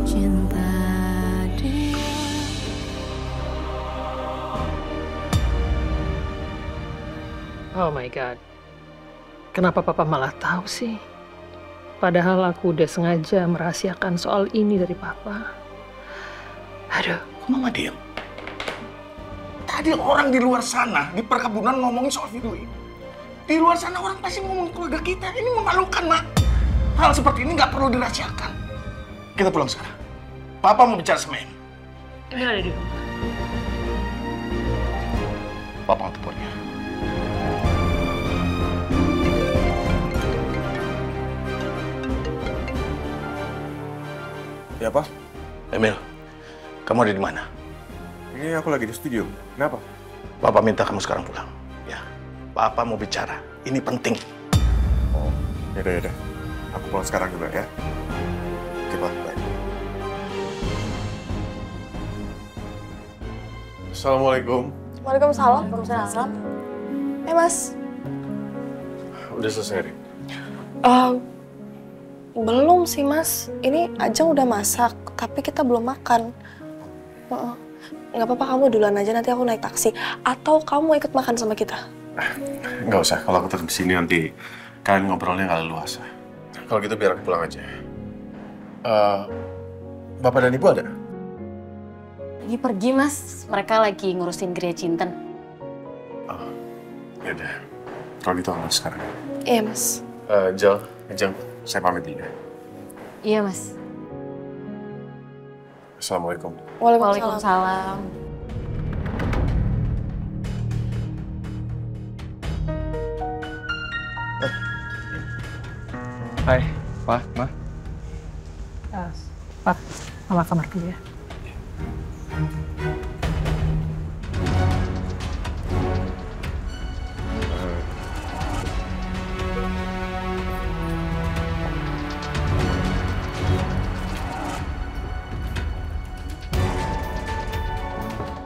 cinta dia. Oh my God. Kenapa Papa malah tahu sih? Padahal aku udah sengaja merahasiakan soal ini dari Papa. Aduh. Kok Mama diam? Tadi orang di luar sana, di perkebunan ngomongin soal video ini. Di luar sana orang pasti ngomong keluarga kita. Ini memalukan, Mak. Hal seperti ini nggak perlu dirahasiakan. Kita pulang sekarang. Papa mau bicara sama Emi. Ini ada di rumah. Papa mau teleponnya. Ya, Pak? Emil, kamu ada di mana? Ini aku lagi di studio. Kenapa? Papa minta kamu sekarang pulang. Ya, Papa mau bicara. Ini penting. Oh, yaudah. Aku pulang sekarang juga ya. Oke, Pak. Baik. Assalamualaikum. Waalaikumsalam. Waalaikumsalam. Mas. Udah selesai, Rik? Belum sih, Mas. Ini Ajeng udah masak, tapi kita belum makan. Nggak apa-apa, kamu duluan aja, nanti aku naik taksi. Atau kamu ikut makan sama kita? Nggak usah, kalau aku tetap di sini nanti kalian ngobrolnya nggak leluasa. Kalau gitu biar aku pulang aja. Bapak dan Ibu ada? Lagi pergi, Mas. Mereka lagi ngurusin gereja Cinten. Oh, yaudah. Kalau gitu aku sekarang. Iya, Mas. Jel, Ajeng, saya pamit dulu ya. Iya, Mas. Assalamualaikum. Waalaikumsalam. Hai, Pak, Ma. Pak, Mama kamar dulu ya.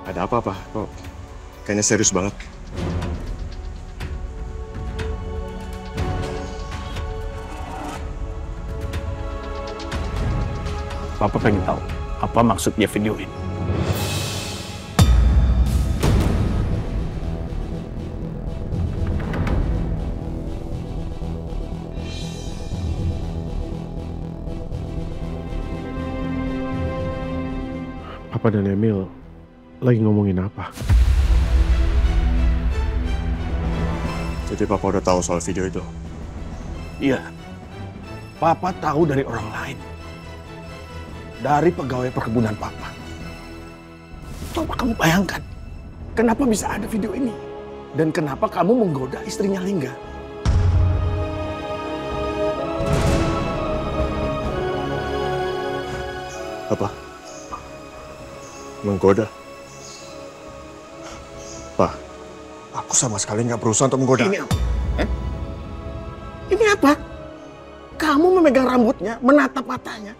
Ada apa, Pak? Kok kayaknya serius banget? Papa pengen tahu apa maksudnya video ini. Papa dan Emil lagi ngomongin apa? Jadi Papa udah tahu soal video itu? Iya, Papa tahu dari orang lain. Dari pegawai perkebunan Papa. Coba kamu bayangkan, kenapa bisa ada video ini? Dan kenapa kamu menggoda istrinya Lingga? Apa? Menggoda? Pak, aku sama sekali nggak berusaha untuk menggoda. Ini apa? Ini apa? Kamu memegang rambutnya, menatap matanya.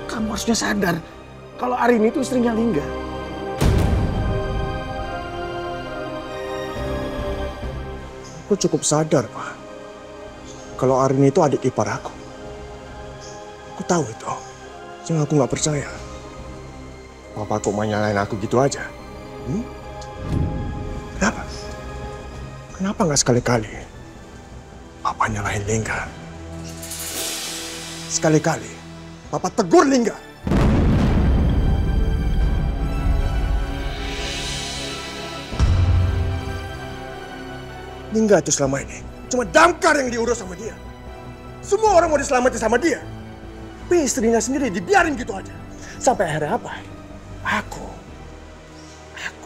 Kamu harusnya sadar kalau Arini itu istrinya Lingga. Aku cukup sadar, Pak. Kalau Arini itu adik ipar aku. Aku tahu itu. Cuma aku nggak percaya. Papa kok nyalain aku gitu aja? Kenapa? Kenapa nggak sekali-kali Papa nyalain Lingga? Sekali-kali Papa tegur Lingga. Lingga itu selama ini cuma damkar yang diurus sama dia. Semua orang mau diselamatin sama dia. Tapi istrinya sendiri dibiarin gitu aja. Sampai akhirnya apa?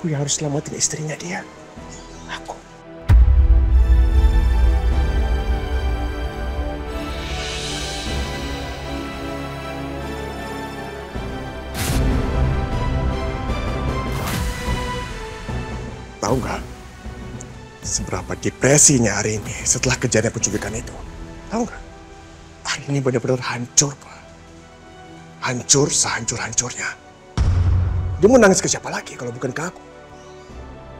Aku yang harus selamatin istrinya dia. Aku. Tahu nggak seberapa depresinya hari ini setelah kejadian penculikan itu? Tahu nggak? Hari ini benar-benar hancur, Pak. Hancur sehancur-hancurnya. Dia mau nangis ke siapa lagi kalau bukan ke aku?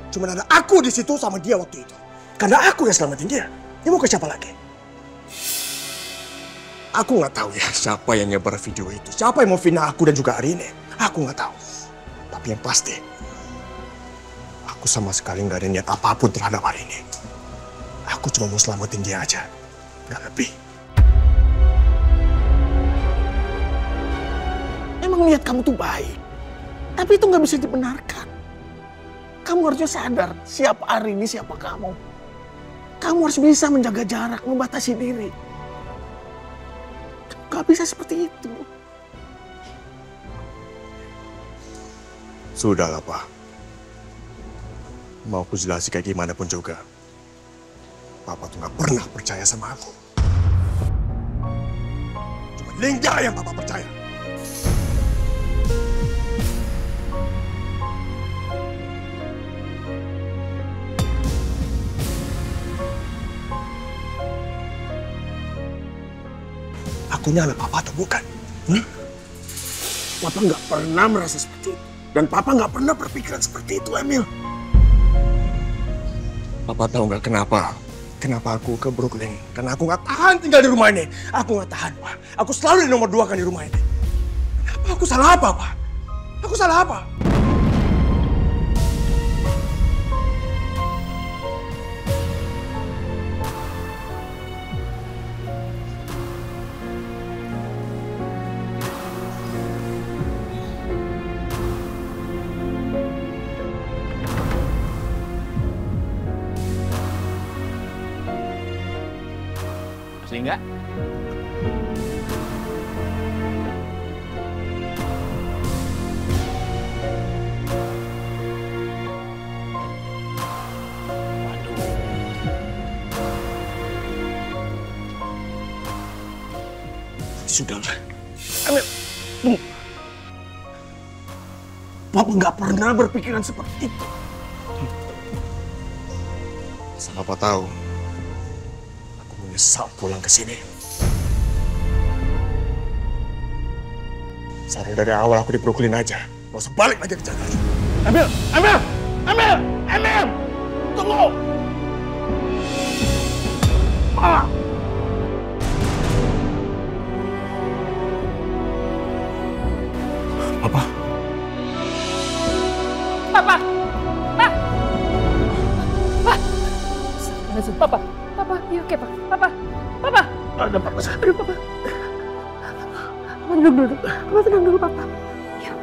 Cuma ada aku di situ sama dia waktu itu. Karena aku yang selamatin dia. Dia mau ke siapa lagi? Aku nggak tahu ya siapa yang nyebar video itu. Siapa yang mau fitnah aku dan juga Arini. Aku nggak tahu. Tapi yang pasti, aku sama sekali nggak ada niat apapun terhadap Arini. Aku cuma mau selamatin dia aja. Nggak lebih. Emang niat kamu tuh baik. Tapi itu nggak bisa dibenarkan. Kamu harusnya sadar siapa Arini, siapa kamu. Kamu harus bisa menjaga jarak, membatasi diri. Gak bisa seperti itu. Sudahlah, Pak. Mau aku jelasin kayak gimana pun juga. Papa tuh gak pernah percaya sama aku. Cuma Lingga yang Papa percaya. Akunya anak Papa atau bukan? Papa nggak pernah merasa seperti itu. Dan Papa nggak pernah berpikiran seperti itu, Emil. Papa tahu nggak kenapa? Kenapa aku ke Brooklyn? Karena aku nggak tahan tinggal di rumah ini. Aku nggak tahan, Pak. Aku selalu di nomor 2 kan di rumah ini. Kenapa aku salah apa, Pak? Aku salah apa? Sehingga Sudahlah. Emil, tunggu. Papa nggak pernah berpikiran seperti itu. Asal Papa tahu, aku menyesal pulang ke sini. Seharusnya dari awal aku di Brooklyn aja. Gak usah balik lagi ke Jakarta. Emil, Emil, Emil, Emil, tunggu. Ah. Papa. Papa! Pak! Pak! Papa! Papa, you okay, Pak? Papa! Papa! Ada Papa saya. Aduh, Papa. Papa duduk dulu. Papa tenang dulu, Papa. Ya.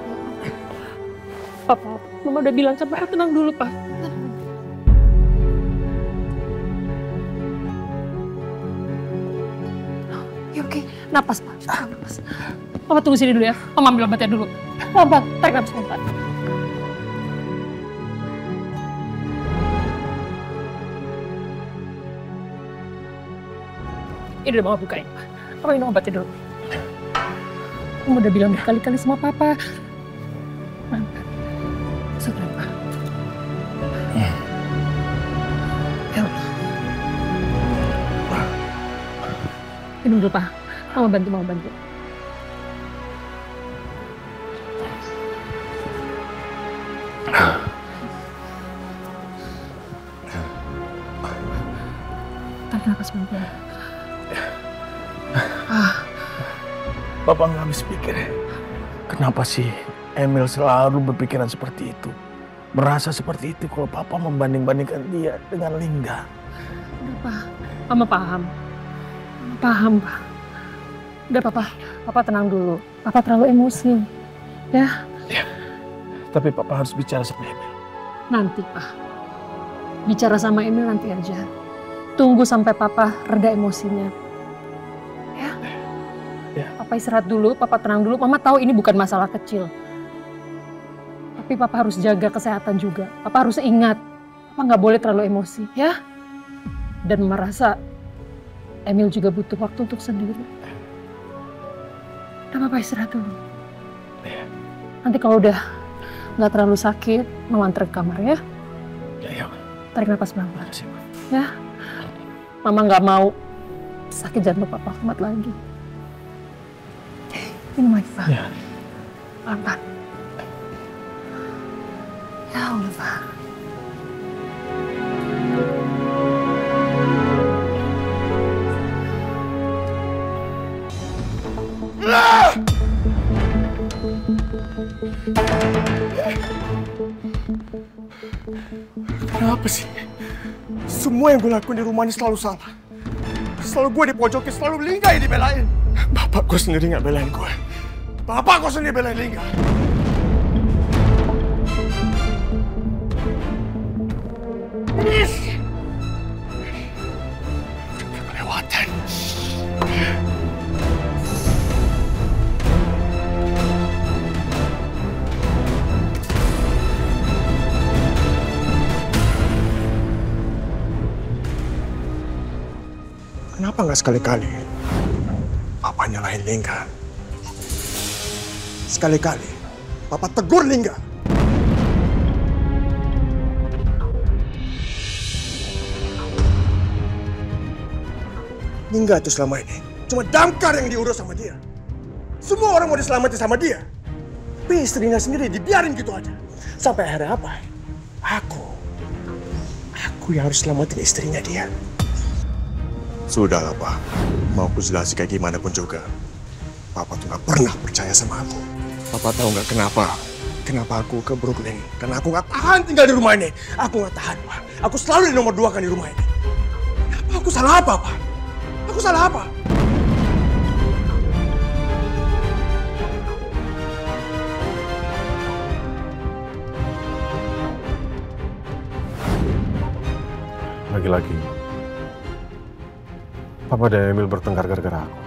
Papa, Mama udah bilang kan, Papa tenang dulu, Pak. Ya, oke. Napas, Pak. Napas. Papa tunggu sini dulu ya. Mama ambil obatnya dulu. Papa, tarik napas, Pak. Ini udah Mama bukain, Pak. Papa minum obatnya dulu. Mama udah bilang berkali-kali sama Papa. Mantap. Sabar, Pak. Ya Allah. Minum dulu, Pak. Mama bantu. Tarik nafas bentar. Papa nggak habis pikir ya. Kenapa sih Emil selalu berpikiran seperti itu? Merasa seperti itu kalau Papa membanding-bandingkan dia dengan Lingga. Udah, Pak. Mama paham. Mama paham, Pak. Udah, Papa tenang dulu. Papa terlalu emosi. Ya? Tapi Papa harus bicara sama Emil. Nanti, Pak. Bicara sama Emil nanti aja. Tunggu sampai Papa reda emosinya. Ya? Papa istirahat dulu, Papa tenang dulu. Mama tahu ini bukan masalah kecil. Tapi Papa harus jaga kesehatan juga. Papa harus ingat, Papa nggak boleh terlalu emosi, ya? Dan merasa Emil juga butuh waktu untuk sendiri. Dan Papa istirahat dulu. Nanti kalau udah nggak terlalu sakit, Mama antar ke kamar, ya? Ya. Tarik nafas pelan-pelan. Ya? Mama nggak mau sakit jantung Papa kumat lagi. Minum lagi, Pak. Ya. Pelan-pelan. Ya Allah, Pak. Kenapa sih? Semua yang gue lakuin di rumah ini selalu salah. Selalu gue dipojokin, selalu Lingga yang dibelain. Bapak gue sendiri nggak belain gue. Bapak gue sendiri belain Lingga. Udah kelewatan. Kenapa nggak sekali-kali Papa nyalahin Lingga? Sekali-kali Papa tegur Lingga. Lingga tuh selama ini cuma damkar yang diurus sama dia. Semua orang mau diselamatin sama dia. Tapi istrinya sendiri dibiarin gitu aja. Sampai akhirnya apa? Aku yang harus selamatin istrinya dia. Sudahlah, Pak. Mau aku jelasin kayak gimana pun juga. Papa tuh gak pernah percaya sama aku. Papa tahu nggak kenapa? Kenapa aku ke Brooklyn? Karena aku gak tahan tinggal di rumah ini. Aku gak tahan, Pak. Aku selalu di nomor 2 kan di rumah ini. Kenapa aku salah apa, Pak? Aku salah apa? Lagi-lagi, Papa dan Emil bertengkar gara-gara aku.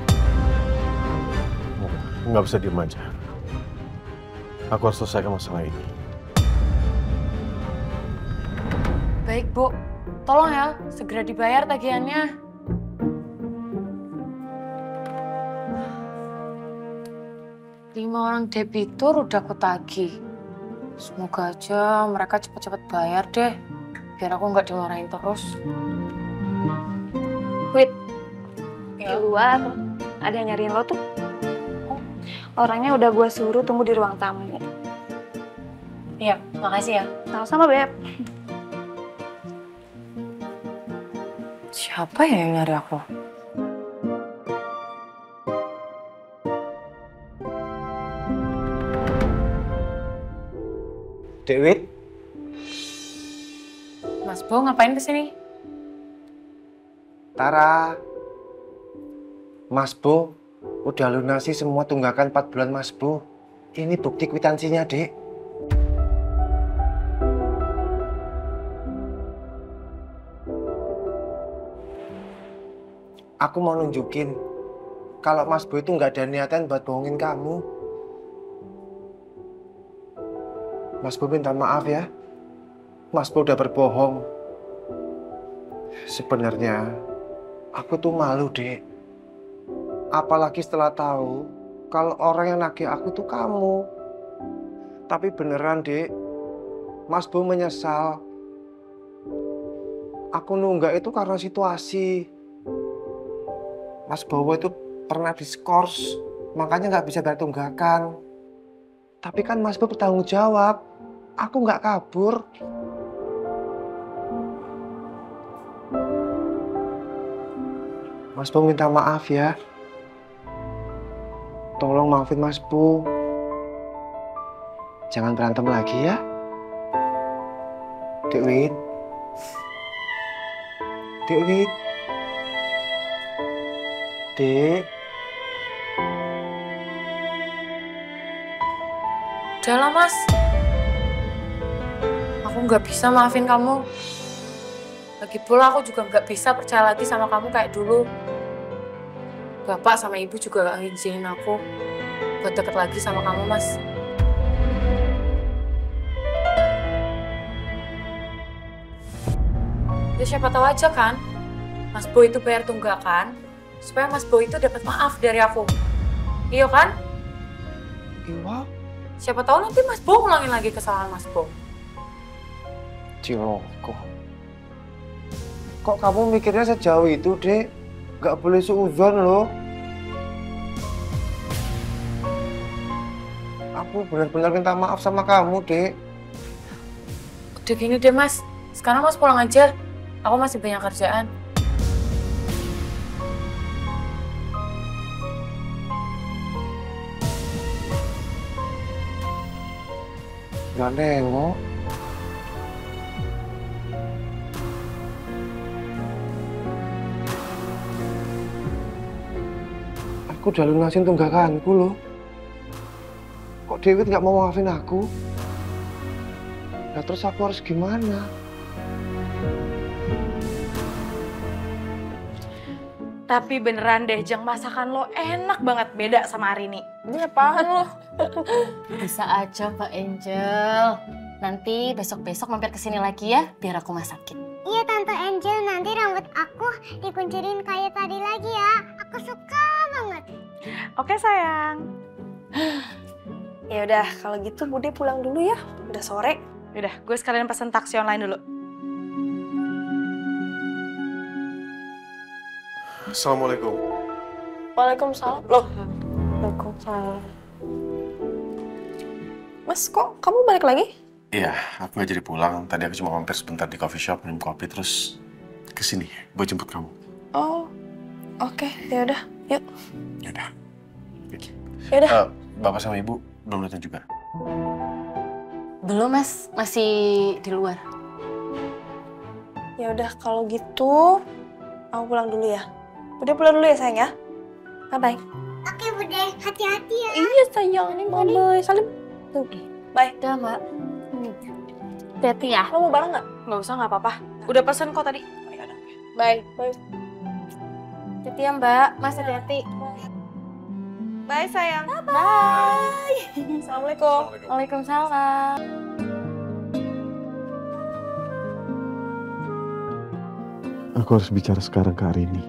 Nggak bisa diem aja. Aku harus selesaikan masalah ini. Baik, Bu. Tolong ya, segera dibayar tagihannya. Lima orang debitur udah aku tagih. Semoga aja mereka cepet-cepet bayar deh. Biar aku nggak dimarahin terus. Wait, di luar ada yang nyariin lo tuh. Orangnya udah gue suruh tunggu di ruang tamu. Iya, makasih ya. Sama-sama, Beb. Siapa ya yang nyari aku? Dewit? Mas Bo ngapain kesini? Tara, Mas Bo udah lunasi semua tunggakan 4 bulan Mas Bo. Ini bukti kwitansinya, Dek. Aku mau nunjukin kalau Mas Bo itu nggak ada niatan buat bohongin kamu. Mas Bo minta maaf ya. Mas Bo udah berbohong. Sebenarnya aku tuh malu, Dek. Apalagi setelah tahu kalau orang yang nagih aku tuh kamu. Tapi beneran, Dek. Mas Bo menyesal. Aku nunggak itu karena situasi. Mas Bowo itu pernah diskors, makanya nggak bisa bayar tunggakan. Tapi kan Mas Bo bertanggung jawab. Aku nggak kabur. Mas Bo minta maaf ya. Tolong maafin Mas Bo. Jangan berantem lagi ya. Dewit. Dewit. Dek. Udahlah, Mas. Aku nggak bisa maafin kamu. Lagi pula aku juga nggak bisa percaya lagi sama kamu kayak dulu. Bapak sama Ibu juga gak ngizinin aku buat deket lagi sama kamu, Mas. Ya siapa tahu aja kan, Mas Bo itu bayar tunggakan supaya Mas Bo itu dapat maaf dari aku. Iya kan? Iya. Siapa tahu nanti Mas Bo ngulangin lagi kesalahan Mas Bo. Ciloko. Kok kamu mikirnya sejauh itu, Dek? Gak boleh suuzon loh. Aku benar-benar minta maaf sama kamu, Dek. Udah gini deh, Mas. Sekarang Mas pulang aja. Aku masih banyak kerjaan. Nggak nengok. Aku udah lunasin tunggakanku loh. Kok Dewi nggak mau maafin aku? Ya terus aku harus gimana? Tapi beneran deh, Jeng, masakan lo enak banget, beda sama Arini. Ini apaan lo? Bisa aja Mbak Angel. Nanti besok-besok mampir kesini lagi ya, biar aku masakin. Iya Tante Angel, nanti rambut aku dikuncirin kayak tadi lagi ya. Aku suka banget. Oke sayang. Ya udah, kalau gitu Bude pulang dulu ya. Udah sore. Udah, gue sekalian pesen taksi online dulu. Assalamualaikum. Waalaikumsalam. Loh. Waalaikumsalam. Mas, kok kamu balik lagi? Iya, aku nggak jadi pulang. Tadi aku cuma mampir sebentar di coffee shop minum kopi terus kesini buat jemput kamu. Oh, oke. Ya udah, yuk. Yaudah. Yaudah. Bapak sama Ibu belum datang juga? Belum Mas, masih di luar. Ya udah, kalau gitu aku pulang dulu ya. Udah pulang dulu ya sayang ya. Bye-bye. Oke Bude, hati-hati ya. Iya sayang, ini bye-bye. Salim. Tuh. Bye. Udah Mbak. Hati-hati ya. Lo mau bareng nggak? Nggak usah, nggak apa-apa. Udah pesen kok tadi. Oh, ya udah. Bye. Bye. Hati-hati ya Mbak, Mas hati-hati. Bye sayang. Bye. Assalamualaikum. Waalaikumsalam. Aku harus bicara sekarang ke Arini.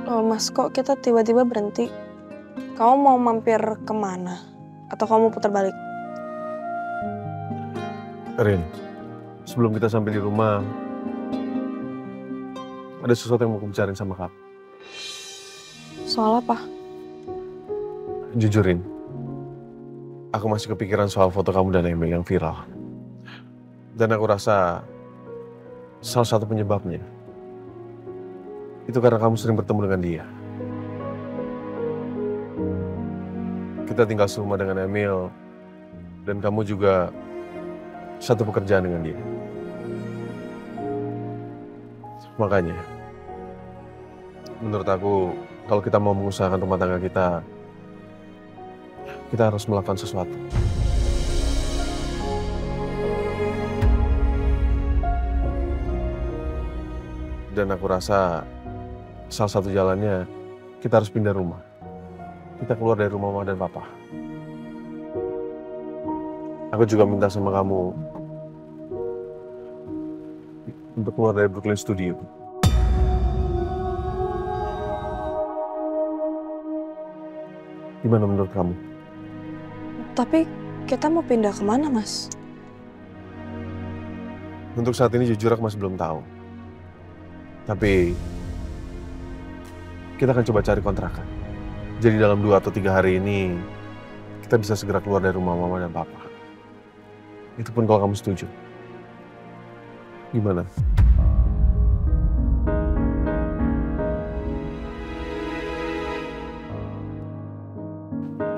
Oh Mas, kok kita tiba-tiba berhenti? Kamu mau mampir kemana? Atau kamu putar balik? Rin, sebelum kita sampai di rumah, ada sesuatu yang mau aku bicarain sama kamu. Soal apa? Jujurin, aku masih kepikiran soal foto kamu dan Emil yang viral. Dan aku rasa salah satu penyebabnya itu karena kamu sering bertemu dengan dia. Kita tinggal serumah dengan Emil, dan kamu juga satu pekerjaan dengan dia. Makanya, menurut aku, kalau kita mau mengusahakan rumah tangga kita harus melakukan sesuatu. Dan aku rasa salah satu jalannya kita harus pindah rumah. Kita keluar dari rumah Mama dan Papa. Aku juga minta sama kamu untuk keluar dari Brooklyn Studio. Gimana menurut kamu? Tapi kita mau pindah kemana, Mas? Untuk saat ini jujur aku masih belum tahu. Tapi kita akan coba cari kontrakan. Jadi dalam 2 atau 3 hari ini kita bisa segera keluar dari rumah Mama dan Papa. Itu pun kalau kamu setuju. Gimana?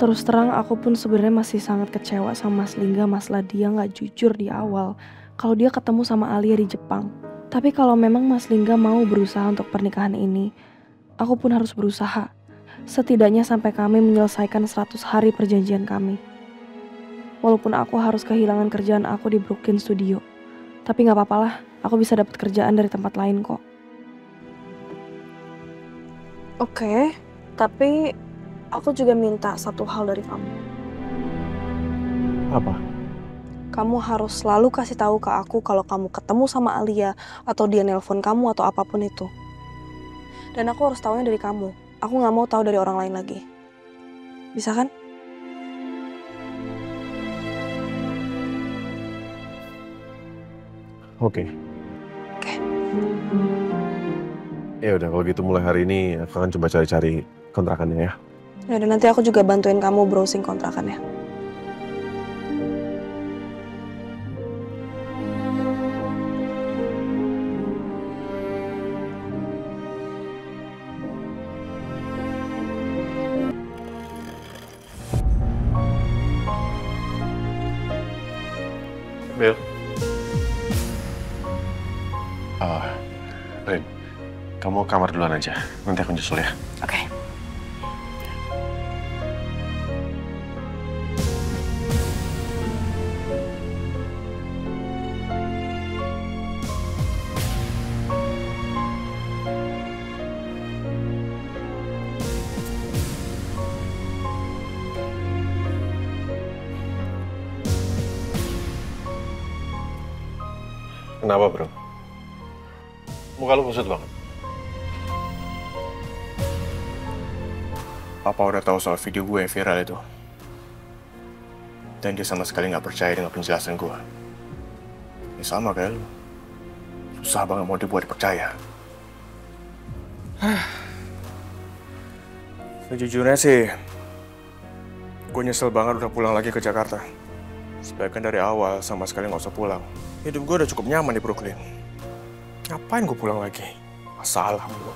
Terus terang aku pun sebenarnya masih sangat kecewa sama Mas Lingga masalah dia nggak jujur di awal kalau dia ketemu sama Alia di Jepang. Tapi kalau memang Mas Lingga mau berusaha untuk pernikahan ini, aku pun harus berusaha. Setidaknya sampai kami menyelesaikan 100 hari perjanjian kami. Walaupun aku harus kehilangan kerjaan aku di Brooklyn Studio. Tapi gak apa-apalah, aku bisa dapat kerjaan dari tempat lain kok. Oke, tapi aku juga minta satu hal dari kamu. Apa? Kamu harus selalu kasih tahu ke aku kalau kamu ketemu sama Alia atau dia nelpon kamu atau apapun itu. Dan aku harus tahunya dari kamu. Aku gak mau tahu dari orang lain lagi. Bisa kan? Oke. Ya udah kalau gitu mulai hari ini aku akan coba cari-cari kontrakannya ya. Ya udah nanti aku juga bantuin kamu browsing kontrakannya. Kamu ke kamar duluan aja, nanti aku nyusul ya. Oke. Kenapa, bro? Muka lu kusut banget. Papa udah tahu soal video gue yang viral itu. Dan dia sama sekali nggak percaya dengan penjelasan gue. Ya sama kayak lu. Susah banget mau dibuat percaya. Sejujurnya sih, gue nyesel banget udah pulang lagi ke Jakarta. Sebaiknya dari awal sama sekali nggak usah pulang. Hidup gue udah cukup nyaman di Brooklyn. Ngapain gue pulang lagi? Masalah lu.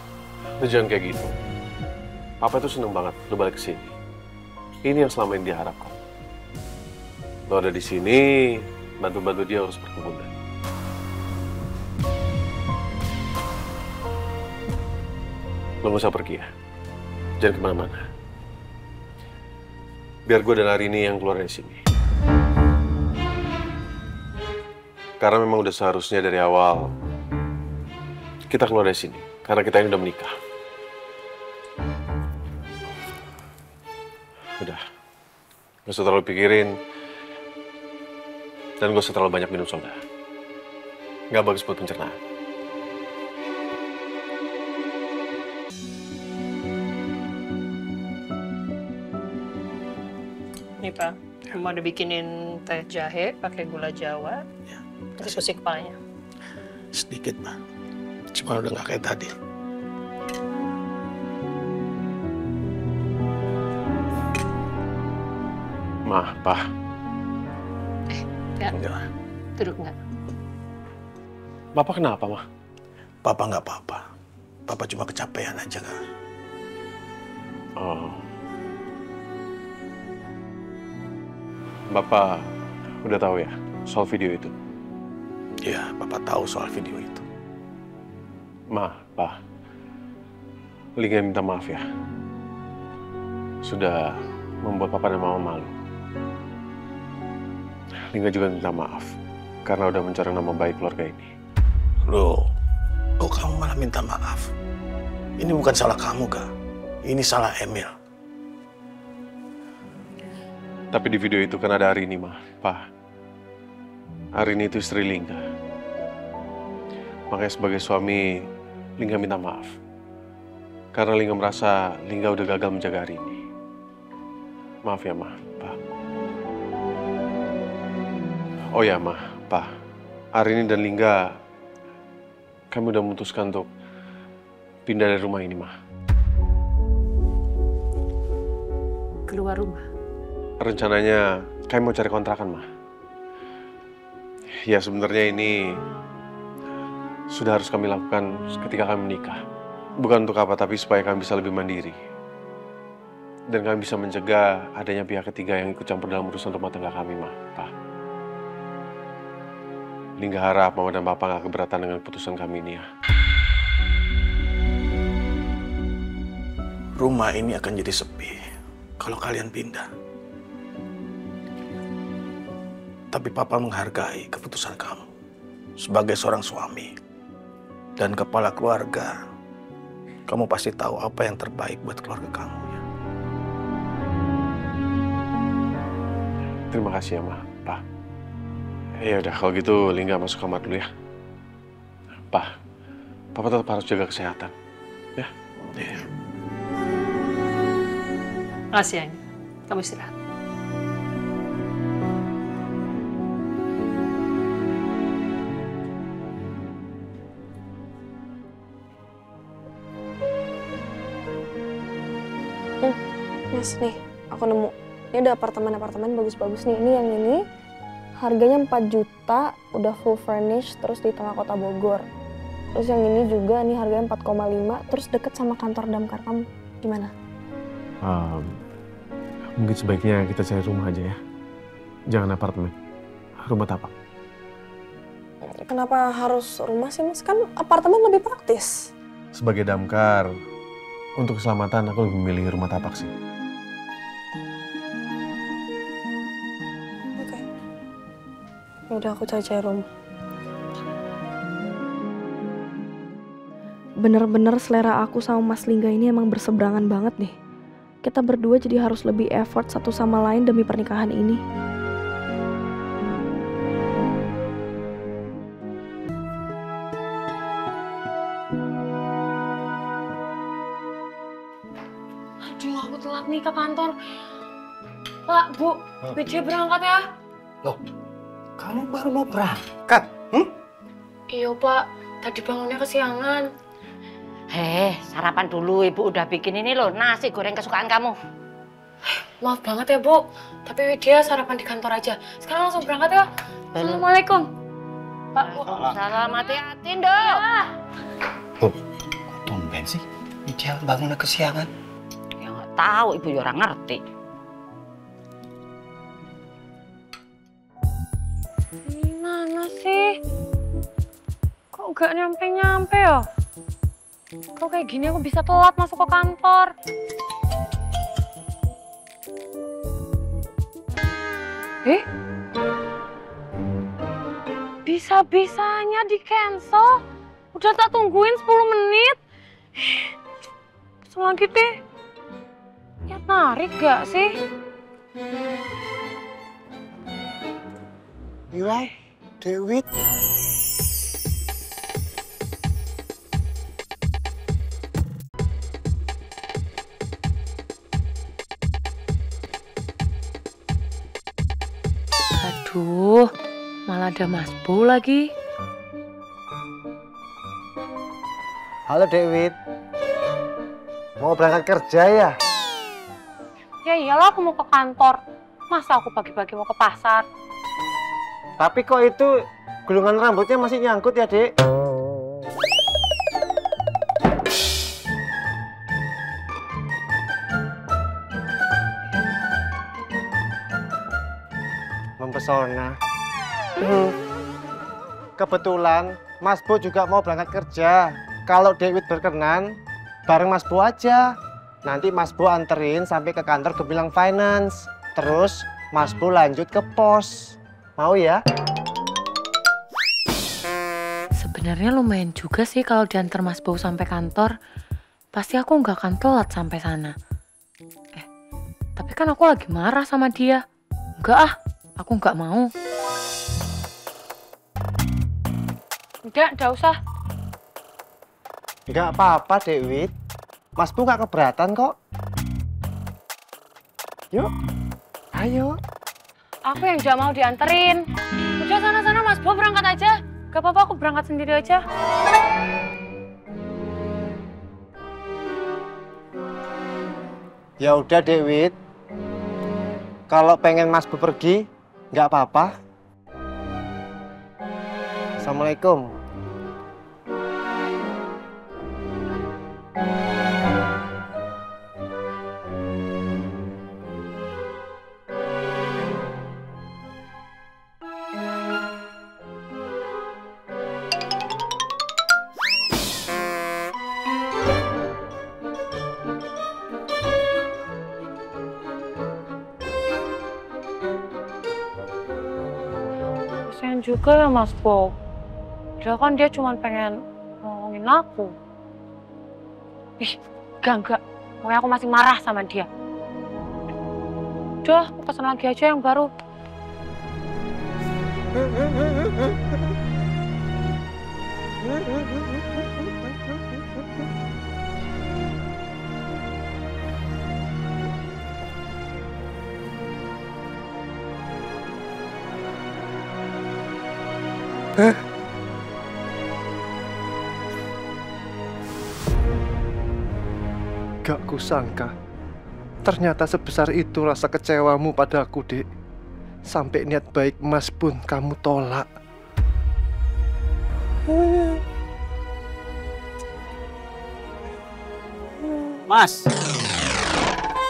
Lu jangan kayak gitu. Papa tuh seneng banget lu balik ke sini. Ini yang selama ini diharapkan. Lu ada di sini, bantu-bantu dia urus perkebunan. Lu gak usah pergi ya. Jangan kemana-mana. Biar gue dan Arini yang keluar dari sini. Karena memang udah seharusnya dari awal kita keluar dari sini. Karena kita ini udah menikah. Udah. Gak usah terlalu pikirin. Dan gak usah terlalu banyak minum soda. Gak bagus buat pencernaan. Nih Pak, Mama udah bikinin teh jahe pakai gula Jawa. Terus pusing kepalanya. Sedikit, Ma. Cuma udah nggak kayak tadi. Ma, Pa. Ya. Duduk nggak? Bapak kenapa, Ma? Papa nggak apa-apa. Papa cuma kecapean aja, kan? Oh. Bapak udah tahu ya soal video itu? Iya, Papa tahu soal video itu. Ma, Pa. Lingga minta maaf ya. Sudah membuat Papa dan Mama malu. Lingga juga minta maaf karena udah mencoreng nama baik keluarga ini. Loh, kok kamu malah minta maaf? Ini bukan salah kamu, Kak. Ini salah Emil. Tapi di video itu kan ada Arini, Ma. Pa. Arini itu istri Lingga. Makanya sebagai suami, Lingga minta maaf. Karena Lingga merasa Lingga udah gagal menjaga Arini. Maaf ya, Ma. Pa. Oh ya, Ma. Pa. Arini dan Lingga, kami udah memutuskan untuk pindah dari rumah ini, Ma. Keluar rumah? Rencananya kami mau cari kontrakan, Ma. Ya sebenarnya ini sudah harus kami lakukan ketika kami menikah. Bukan untuk apa, tapi supaya kami bisa lebih mandiri. Dan kami bisa mencegah adanya pihak ketiga yang ikut campur dalam urusan rumah tangga kami, Ma. Pa. Lingga harap Mama dan Papa gak keberatan dengan keputusan kami ini ya. Rumah ini akan jadi sepi kalau kalian pindah. Tapi Papa menghargai keputusan kamu. Sebagai seorang suami dan kepala keluarga, kamu pasti tahu apa yang terbaik buat keluarga kamu. Ya. Terima kasih ya, Ma. Pa. Ya udah, kalau gitu Lingga masuk kamar dulu ya. Pa, Papa tetap harus jaga kesehatan. Ya? Iya. Makasih ya, kamu istirahat. Mas, nih, aku nemu. Ini udah apartemen bagus-bagus nih. Ini yang ini harganya 4 juta, udah full furnished, terus di tengah kota Bogor. Terus yang ini juga, nih harganya 4,5, terus deket sama kantor damkar kamu. Gimana? Mungkin sebaiknya kita cari rumah aja ya. Jangan apartemen. Rumah tapak. Kenapa harus rumah sih, Mas? Kan apartemen lebih praktis. sebagai damkar, untuk keselamatan aku lebih memilih rumah tapak sih. Oke. Udah aku cari rumah. Bener-bener selera aku sama Mas Lingga ini emang berseberangan banget nih. Kita berdua jadi harus lebih effort satu sama lain demi pernikahan ini. Aduh, aku telat nih ke kantor. Pak, Bu, Widya berangkat ya? Loh, kamu baru mau berangkat? Iya, Pak. Tadi bangunnya kesiangan. Sarapan dulu, Ibu udah bikin ini loh, nasi goreng kesukaan kamu. Maaf banget ya, Bu. Tapi Widya sarapan di kantor aja. Sekarang langsung berangkat ya. Assalamualaikum. Pak, Bu. Salam hati-hati, Ndok. Bu, kok tumben sih? Widya bangunnya kesiangan. Ya nggak tahu, Ibu ya orang ngerti. Gimana sih? Kok nggak nyampe-nyampe ya? Kalau kayak gini aku bisa telat masuk ke kantor. Bisa-bisanya di-cancel? Udah tak tungguin 10 menit. Selagi deh. Ya tarik gak sih? Iya, Dewi. Aduh, malah ada Mas Bo lagi. Halo Dewi. Mau berangkat kerja ya? Ya iyalah aku mau ke kantor. Masa aku pagi-pagi mau ke pasar? Tapi kok itu gulungan rambutnya masih nyangkut ya, Dek? Mempesona. Kebetulan Mas Bo juga mau berangkat kerja. Kalau Dewi berkenan, bareng Mas Bo aja. Nanti Mas Bo anterin sampai ke kantor Gemilang Finance. Terus Mas Bo lanjut ke pos. Mau ya? Sebenarnya lumayan juga sih kalau diantar Mas Bo sampai kantor. Pasti aku nggak akan telat sampai sana. Tapi kan aku lagi marah sama dia. Enggak aku nggak mau. Enggak usah. Nggak apa-apa, Dewi. Mas Bu nggak keberatan kok. Yuk, ayo. Aku yang nggak mau dianterin. Udah sana-sana Mas Bo berangkat aja. Gak apa-apa aku berangkat sendiri aja. Ya udah, Dewi. Kalau pengen Mas Bu pergi, nggak apa-apa. Assalamualaikum. Kasian juga ya Mas Bo. Dia kan dia cuma pengen nolongin aku. Enggak. Pokoknya aku masih marah sama dia. Udah, aku pesan lagi aja yang baru. Gak kusangka, ternyata sebesar itu rasa kecewamu padaku, Dek. Sampai niat baik Mas pun kamu tolak. Mas,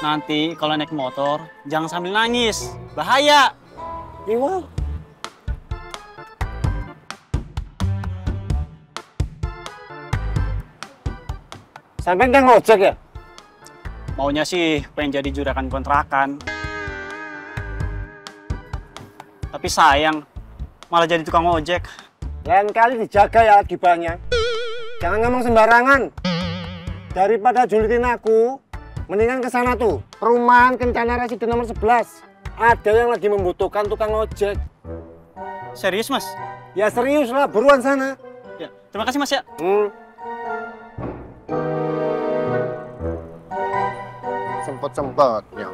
nanti kalau naik motor jangan sambil nangis, bahaya. Iya. Sampai nggak ngojek ya? Maunya sih pengen jadi juragan kontrakan. Tapi sayang, malah jadi tukang ojek. Lain kali dijaga ya gibahnya. Jangan ngomong sembarangan. Daripada julitin aku, mendingan ke sana tuh. Perumahan Kencana Residen nomor 11. Ada yang lagi membutuhkan tukang ojek. Serius, Mas? Ya serius lah, buruan sana. Ya, terima kasih, Mas ya. Sempet-sempetnya